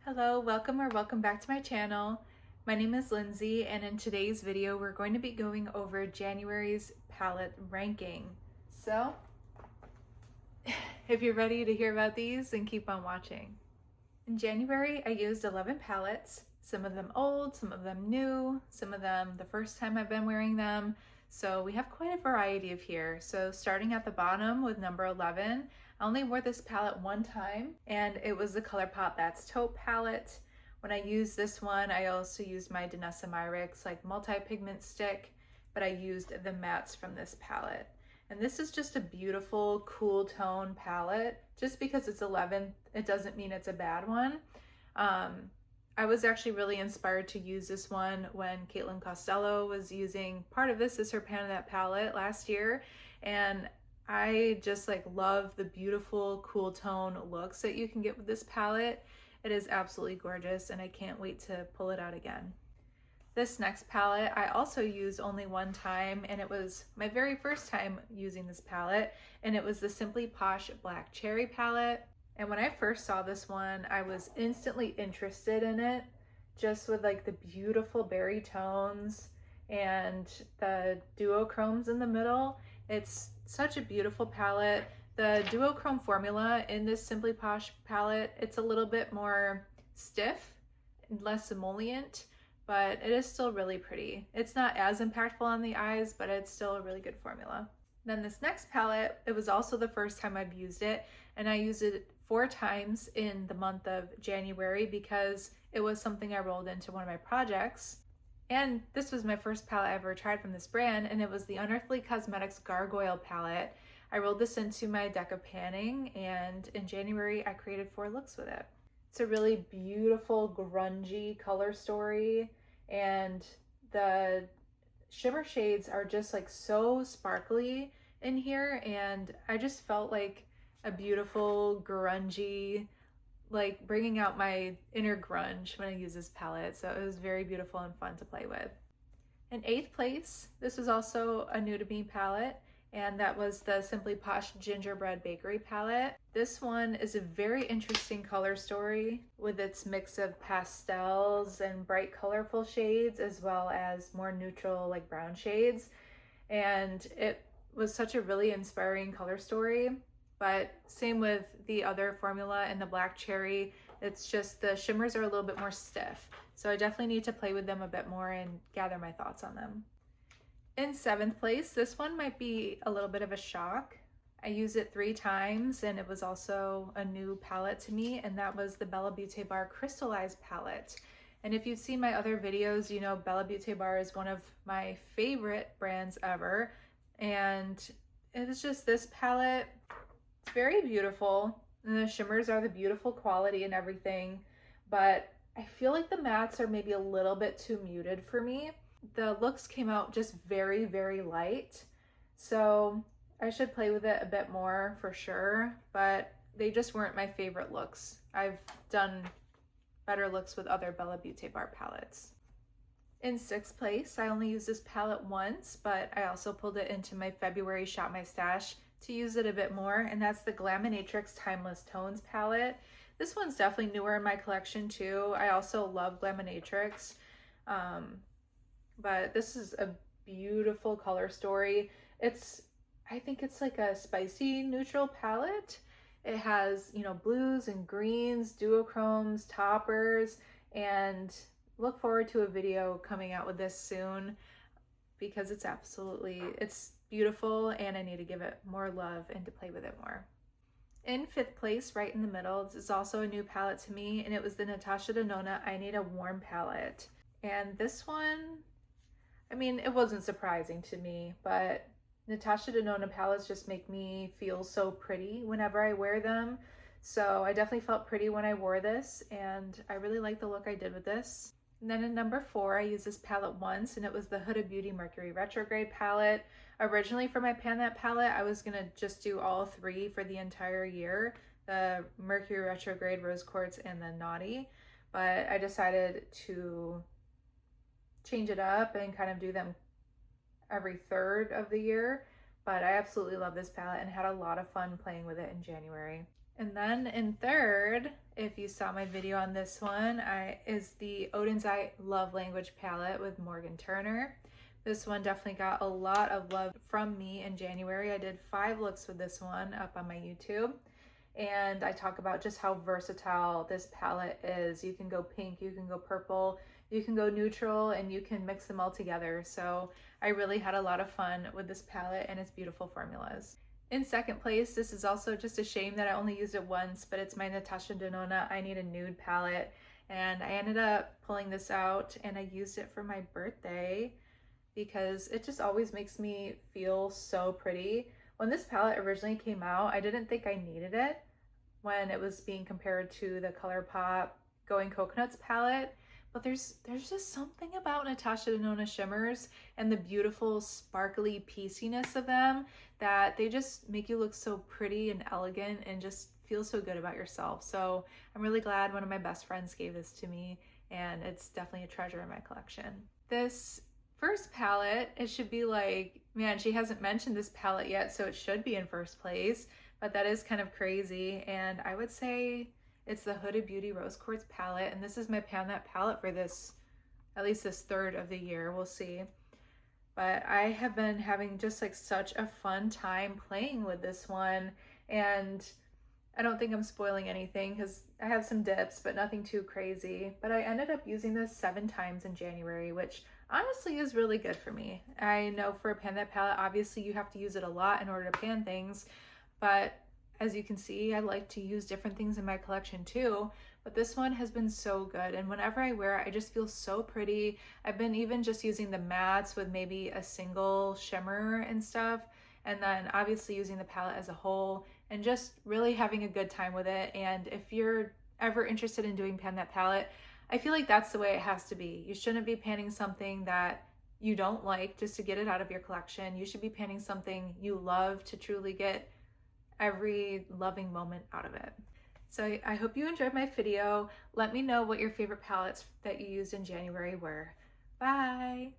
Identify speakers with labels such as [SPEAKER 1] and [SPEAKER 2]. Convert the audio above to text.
[SPEAKER 1] Hello, welcome back to my channel. My name is Lindsay, and in today's video we're going to be going over January's palette ranking. So, if you're ready to hear about these, then keep on watching. In January, I used 11 palettes, some of them old, some of them new, some of them the first time I've been wearing them. So we have quite a variety of here. So starting at the bottom with number 11, I only wore this palette one time, and it was the ColourPop That's Taupe palette. When I used this one, I also used my Danessa Myricks like multi-pigment stick, but I used the mattes from this palette. And this is just a beautiful, cool tone palette. Just because it's 11, it doesn't mean it's a bad one. I was actually really inspired to use this one when Caitlin Costello was using part of this as her Pan of That palette last year. And I just love the beautiful, cool tone looks that you can get with this palette. It is absolutely gorgeous, and I can't wait to pull it out again. This next palette I also used only one time, and it was my very first time using this palette, and it was the Simply Posh Black Cherry palette. And when I first saw this one, I was instantly interested in it, just with the beautiful berry tones and the duochromes in the middle. It's such a beautiful palette. The duochrome formula in this Simply Posh palette, it's a little bit more stiff and less emollient, but it is still really pretty. It's not as impactful on the eyes, but it's still a really good formula. Then this next palette, it was also the first time I've used it, and I used it 4 times in the month of January because it was something I rolled into one of my projects. And this was my first palette I ever tried from this brand, and it was the Unearthly Cosmetics Gargoyle palette. I rolled this into my deck of panning, and in January I created 4 looks with it. It's a really beautiful, grungy color story, and the shimmer shades are just so sparkly in here, and I just felt like a beautiful, grungy, bringing out my inner grunge when I use this palette. So it was very beautiful and fun to play with. In 8th place, this was also a new to me palette, and that was the Simply Posh Gingerbread Bakery palette. This one is a very interesting color story with its mix of pastels and bright colorful shades, as well as more neutral brown shades. And it was such a really inspiring color story. But same with the other formula and the Black Cherry, it's just the shimmers are a little bit more stiff. So I definitely need to play with them a bit more and gather my thoughts on them. In 7th place, this one might be a little bit of a shock. I used it 3 times, and it was also a new palette to me, and that was the Bella Beauté Bar Crystallized palette. And if you've seen my other videos, you know Bella Beauté Bar is one of my favorite brands ever. And it was just this palette. It's very beautiful, and the shimmers are the beautiful quality and everything, but I feel like the mattes are maybe a little bit too muted for me. The looks came out just very, very light, so I should play with it a bit more for sure, but they just weren't my favorite looks. I've done better looks with other Bella Beauté Bar palettes. In 6th place, I only used this palette once, but I also pulled it into my February Shop My Stash to use it a bit more, and that's the Glaminatrix Timeless Tones palette. This one's definitely newer in my collection too. I also love Glaminatrix, but this is a beautiful color story. I think it's like a spicy neutral palette. It has, blues and greens, duochromes, toppers, and look forward to a video coming out with this soon because it's beautiful, and I need to give it more love and to play with it more. In 5th place, right in the middle, this is also a new palette to me, and it was the Natasha Denona I Need a Warm palette. And this one, it wasn't surprising to me, but Natasha Denona palettes just make me feel so pretty whenever I wear them. So I definitely felt pretty when I wore this, and I really like the look I did with this. And then in number 4, I used this palette once, and it was the Huda Beauty Mercury Retrograde palette. Originally for my Pan That palette, I was gonna just do all 3 for the entire year, the Mercury Retrograde, Rose Quartz, and the Naughty. But I decided to change it up and kind of do them every 3rd of the year. But I absolutely love this palette and had a lot of fun playing with it in January. And then in third, if you saw my video on this one, is the Odin's Eye Love Language palette with Morgan Turner. This one definitely got a lot of love from me in January. I did 5 looks with this one up on my YouTube. And I talk about just how versatile this palette is. You can go pink, you can go purple, you can go neutral, and you can mix them all together. So I really had a lot of fun with this palette and its beautiful formulas. In second place, this is also just a shame that I only used it once, but it's my Natasha Denona I Need a Nude palette. And I ended up pulling this out and I used it for my birthday because it just always makes me feel so pretty. When this palette originally came out, I didn't think I needed it when it was being compared to the ColourPop Going Coconuts palette. But there's just something about Natasha Denona shimmers and the beautiful sparkly pieciness of them that they just make you look so pretty and elegant and just feel so good about yourself. So I'm really glad one of my best friends gave this to me, and it's definitely a treasure in my collection. This first palette, it should be like, man, she hasn't mentioned this palette yet, so it should be in first place, but that is kind of crazy. And I would say it's the Huda Beauty Rose Quartz palette, and this is my Pan That palette for this, at least this third of the year, we'll see. But I have been having just like such a fun time playing with this one, and I don't think I'm spoiling anything because I have some dips, but nothing too crazy. But I ended up using this 7 times in January, which honestly is really good for me. I know for a Pan That palette, obviously you have to use it a lot in order to pan things, but as you can see, I like to use different things in my collection too, but this one has been so good. And whenever I wear it, I just feel so pretty. I've been even just using the mattes with maybe a single shimmer and stuff, and then obviously using the palette as a whole and just really having a good time with it. And if you're ever interested in doing Pan That palette, I feel like that's the way it has to be. You shouldn't be panning something that you don't like just to get it out of your collection. You should be panning something you love to truly get every loving moment out of it. So I hope you enjoyed my video. Let me know what your favorite palettes that you used in January were. Bye!